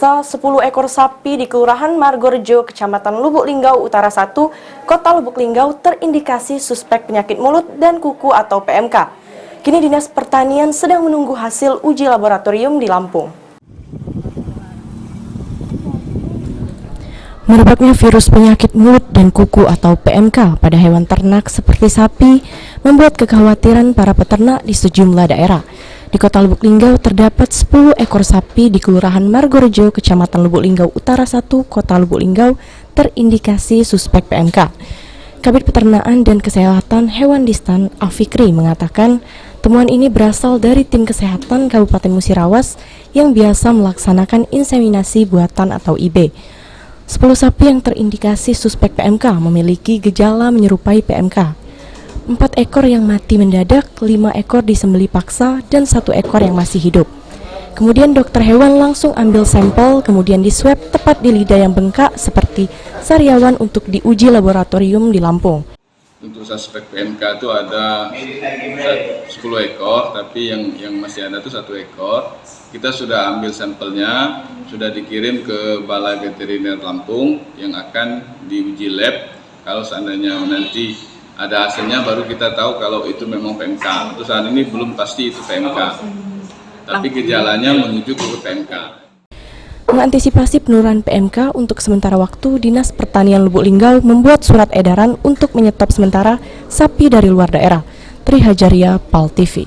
Pemirsa, 10 ekor sapi di Kelurahan Margorejo, Kecamatan Lubuk Linggau Utara 1, Kota Lubuk Linggau terindikasi suspek penyakit mulut dan kuku atau PMK. Kini Dinas Pertanian sedang menunggu hasil uji laboratorium di Lampung. Merebaknya virus penyakit mulut dan kuku atau PMK pada hewan ternak seperti sapi membuat kekhawatiran para peternak di sejumlah daerah. Di Kota Lubuk Linggau terdapat 10 ekor sapi di Kelurahan Margorejo, Kecamatan Lubuk Linggau Utara 1, Kota Lubuk Linggau terindikasi suspek PMK. Kabid Peternakan dan Kesehatan Hewan Distan Alfikri mengatakan temuan ini berasal dari tim kesehatan Kabupaten Musirawas yang biasa melaksanakan inseminasi buatan atau IB. 10 sapi yang terindikasi suspek PMK memiliki gejala menyerupai PMK. 4 ekor yang mati mendadak, 5 ekor disembelih paksa, dan 1 ekor yang masih hidup. Kemudian dokter hewan langsung ambil sampel, kemudian diswab tepat di lidah yang bengkak seperti sariawan untuk diuji laboratorium di Lampung. Untuk suspek PMK itu ada 10 ekor, tapi yang masih ada itu 1 ekor. Kita sudah ambil sampelnya, sudah dikirim ke Balai Veteriner Lampung yang akan diuji lab. Kalau seandainya nanti ada hasilnya baru kita tahu kalau itu memang PMK. Untuk saat ini belum pasti itu PMK, tapi gejalanya menuju ke PMK. Mengantisipasi penurunan PMK untuk sementara waktu, Dinas Pertanian Lubuk Linggau membuat surat edaran untuk menyetop sementara sapi dari luar daerah. Tri Hajaria, PAL TV.